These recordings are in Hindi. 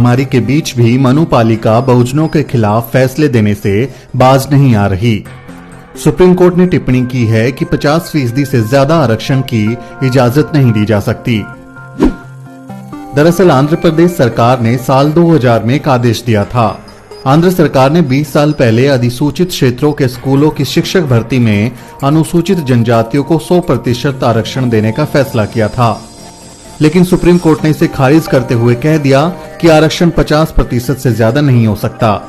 महामारी के बीच भी मनुपालिका बहुजनों के खिलाफ फैसले देने से बाज नहीं आ रही। सुप्रीम कोर्ट ने टिप्पणी की है कि 50% से ज्यादा आरक्षण की इजाजत नहीं दी जा सकती। दरअसल आंध्र प्रदेश सरकार ने साल 2000 में एक आदेश दिया था। आंध्र सरकार ने 20 साल पहले अधिसूचित क्षेत्रों के स्कूलों की शिक्षक भर्ती में अनुसूचित जनजातियों को 100% आरक्षण देने का फैसला किया था, लेकिन सुप्रीम कोर्ट ने इसे खारिज करते हुए कह दिया कि आरक्षण 50% से ज्यादा नहीं हो सकता।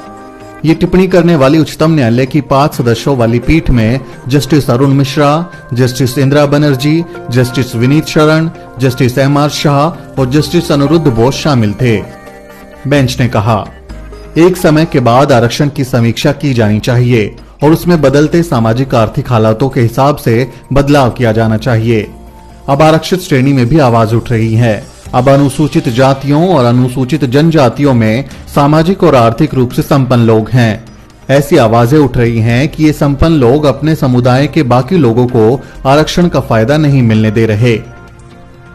ये टिप्पणी करने वाली उच्चतम न्यायालय की 5 सदस्यों वाली पीठ में justice Arun Mishra, justice Indira Banerjee, justice Vineet शरण, जस्टिस एम.आर. शाह और जस्टिस अनिरुद्ध बोस शामिल थे। बेंच ने कहा, एक समय के बाद आरक्षण की समीक्षा की जानी चाहिए और उसमें बदलते सामाजिक आर्थिक हालातों के हिसाब से बदलाव किया जाना चाहिए। अब आरक्षित श्रेणी में भी आवाज उठ रही है। अब अनुसूचित जातियों और अनुसूचित जनजातियों में सामाजिक और आर्थिक रूप से संपन्न लोग हैं। ऐसी आवाजें उठ रही हैं कि ये संपन्न लोग अपने समुदाय के बाकी लोगों को आरक्षण का फायदा नहीं मिलने दे रहे।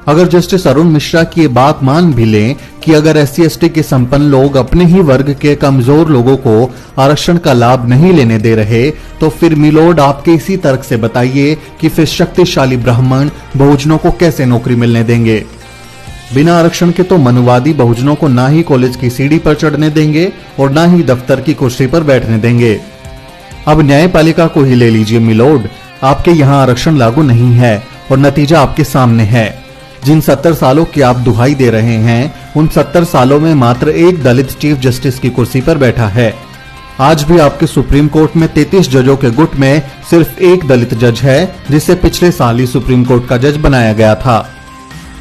अगर जस्टिस अरुण मिश्रा की ये बात मान भी लें कि अगर SC/ST के संपन्न लोग अपने ही वर्ग के कमजोर लोगों को आरक्षण का लाभ नहीं लेने दे रहे, तो फिर मिलोड आपके इसी तर्क से बताइए कि फिर शक्तिशाली ब्राह्मण बहुजनों को कैसे नौकरी मिलने देंगे। बिना आरक्षण के तो मनुवादी बहुजनों को ना ही कॉलेज की सीढ़ी पर चढ़ने देंगे और ना ही दफ्तर की कुर्सी पर बैठने देंगे। अब न्यायपालिका को ही ले लीजिए मिलोड, आपके यहाँ आरक्षण लागू नहीं है और नतीजा आपके सामने है। जिन 70 सालों की आप दुहाई दे रहे हैं, उन 70 सालों में मात्र एक दलित चीफ जस्टिस की कुर्सी पर बैठा है। आज भी आपके सुप्रीम कोर्ट में 33 जजों के गुट में सिर्फ एक दलित जज है, जिसे पिछले साल ही सुप्रीम कोर्ट का जज बनाया गया था।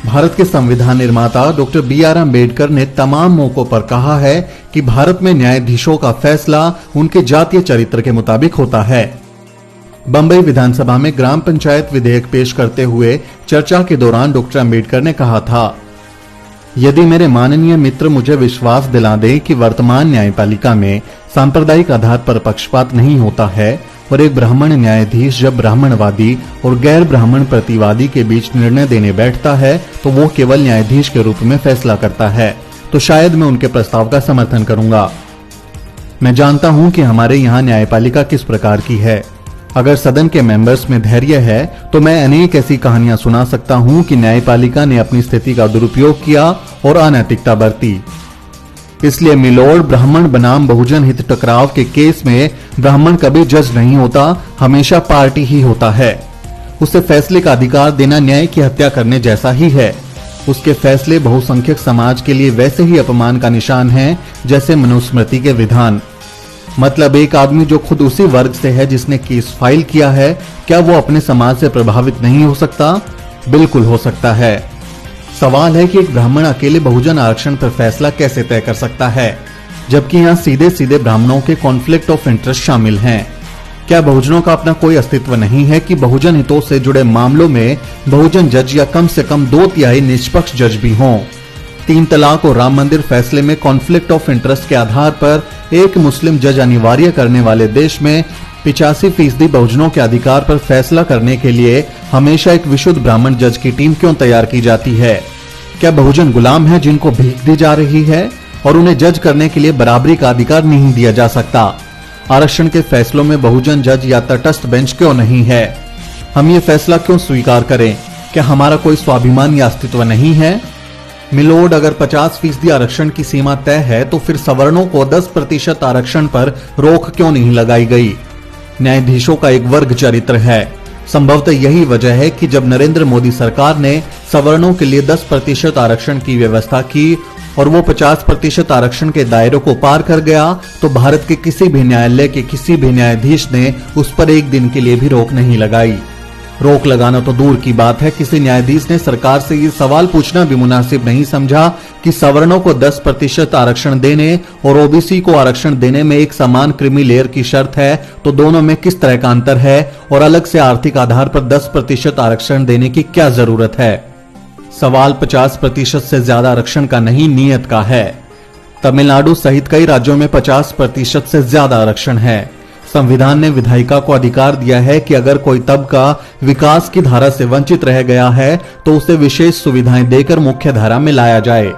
भारत के संविधान निर्माता डॉक्टर B.R. अम्बेडकर ने तमाम मौकों पर कहा है कि भारत में न्यायाधीशों का फैसला उनके जातीय चरित्र के मुताबिक होता है। बंबई विधानसभा में ग्राम पंचायत विधेयक पेश करते हुए चर्चा के दौरान डॉक्टर अम्बेडकर ने कहा था, यदि मेरे माननीय मित्र मुझे विश्वास दिला दें कि वर्तमान न्यायपालिका में सांप्रदायिक आधार पर पक्षपात नहीं होता है और एक ब्राह्मण न्यायाधीश जब ब्राह्मणवादी और गैर ब्राह्मण प्रतिवादी के बीच निर्णय देने बैठता है तो वो केवल न्यायाधीश के रूप में फैसला करता है, तो शायद मैं उनके प्रस्ताव का समर्थन करूंगा। मैं जानता हूं कि हमारे यहाँ न्यायपालिका किस प्रकार की है। अगर सदन के मेंबर्स में धैर्य है तो मैं अनेक ऐसी कहानियां सुना सकता हूं कि न्यायपालिका ने अपनी स्थिति का दुरुपयोग किया और अनैतिकता बरती। इसलिए मिलोड, ब्राह्मण बनाम बहुजन हित टकराव के केस में ब्राह्मण कभी जज नहीं होता, हमेशा पार्टी ही होता है। उसे फैसले का अधिकार देना न्याय की हत्या करने जैसा ही है। उसके फैसले बहुसंख्यक समाज के लिए वैसे ही अपमान का निशान है जैसे मनुस्मृति के विधान। मतलब एक आदमी जो खुद उसी वर्ग से है जिसने केस फाइल किया है, क्या वो अपने समाज से प्रभावित नहीं हो सकता? बिल्कुल हो सकता है। सवाल है कि एक ब्राह्मण अकेले बहुजन आरक्षण पर फैसला कैसे तय कर सकता है, जबकि यहाँ सीधे सीधे ब्राह्मणों के कॉन्फ्लिक्ट ऑफ इंटरेस्ट शामिल हैं। क्या बहुजनों का अपना कोई अस्तित्व नहीं है कि बहुजन हितों से जुड़े मामलों में बहुजन जज या कम से कम 2/3 निष्पक्ष जज भी हों? 3 तलाक और राम मंदिर फैसले में कॉन्फ्लिक्ट ऑफ इंटरेस्ट के आधार पर एक मुस्लिम जज अनिवार्य करने वाले देश में 85% बहुजनों के अधिकार पर फैसला करने के लिए हमेशा एक विशुद्ध ब्राह्मण जज की टीम क्यों तैयार की जाती है? क्या बहुजन गुलाम है जिनको भीख दी जा रही है और उन्हें जज करने के लिए बराबरी का अधिकार नहीं दिया जा सकता? आरक्षण के फैसलों में बहुजन जज या तटस्थ बेंच क्यों नहीं है? हम ये फैसला क्यों स्वीकार करें? क्या हमारा कोई स्वाभिमान या अस्तित्व नहीं है? मिलोड, अगर 50% आरक्षण की सीमा तय है तो फिर सवर्णों को 10% आरक्षण पर रोक क्यों नहीं लगाई गई? न्यायाधीशों का एक वर्ग चरित्र है। संभवतः यही वजह है कि जब नरेंद्र मोदी सरकार ने सवर्णों के लिए 10% आरक्षण की व्यवस्था की और वो 50% आरक्षण के दायरे को पार कर गया, तो भारत के किसी भी न्यायालय के किसी भी न्यायाधीश ने उस पर एक दिन के लिए भी रोक नहीं लगाई। रोक लगाना तो दूर की बात है, किसी न्यायाधीश ने सरकार से ये सवाल पूछना भी मुनासिब नहीं समझा कि सवर्णों को 10% आरक्षण देने और ओबीसी को आरक्षण देने में एक समान क्रीमी लेयर की शर्त है, तो दोनों में किस तरह का अंतर है और अलग से आर्थिक आधार पर 10% आरक्षण देने की क्या जरूरत है? सवाल 50% से ज्यादा आरक्षण का नहीं, नियत का है। तमिलनाडु सहित कई राज्यों में 50% से ज्यादा आरक्षण है। संविधान ने विधायिका को अधिकार दिया है कि अगर कोई तबका विकास की धारा से वंचित रह गया है तो उसे विशेष सुविधाएं देकर मुख्य धारा में लाया जाए।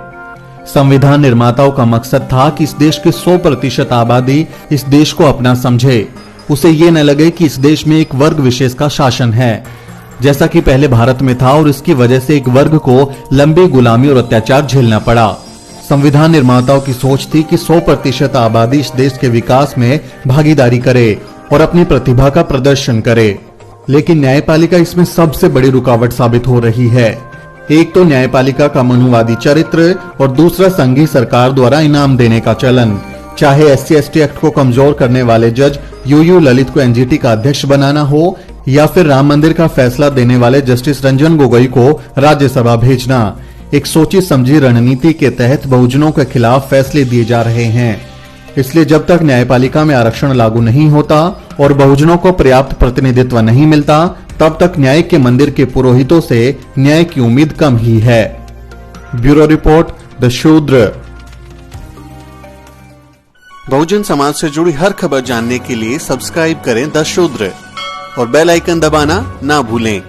संविधान निर्माताओं का मकसद था कि इस देश की 100% आबादी इस देश को अपना समझे, उसे ये न लगे कि इस देश में एक वर्ग विशेष का शासन है, जैसा कि पहले भारत में था, और इसकी वजह से एक वर्ग को लंबी गुलामी और अत्याचार झेलना पड़ा। संविधान निर्माताओं की सोच थी कि 100% आबादी इस देश के विकास में भागीदारी करे और अपनी प्रतिभा का प्रदर्शन करे। लेकिन न्यायपालिका इसमें सबसे बड़ी रुकावट साबित हो रही है। एक तो न्यायपालिका का मनुवादी चरित्र और दूसरा संघीय सरकार द्वारा इनाम देने का चलन। चाहे SC/ST एक्ट को कमजोर करने वाले जज UU ललित को NGT का अध्यक्ष बनाना हो या फिर राम मंदिर का फैसला देने वाले जस्टिस रंजन गोगोई को राज्यसभा भेजना, एक सोची समझी रणनीति के तहत बहुजनों के खिलाफ फैसले दिए जा रहे हैं। इसलिए जब तक न्यायपालिका में आरक्षण लागू नहीं होता और बहुजनों को पर्याप्त प्रतिनिधित्व नहीं मिलता, तब तक न्याय के मंदिर के पुरोहितों से न्याय की उम्मीद कम ही है। ब्यूरो रिपोर्ट, द शूद्र। बहुजन समाज से जुड़ी हर खबर जानने के लिए सब्सक्राइब करें द शूद्र और बेल आइकन दबाना ना भूलें।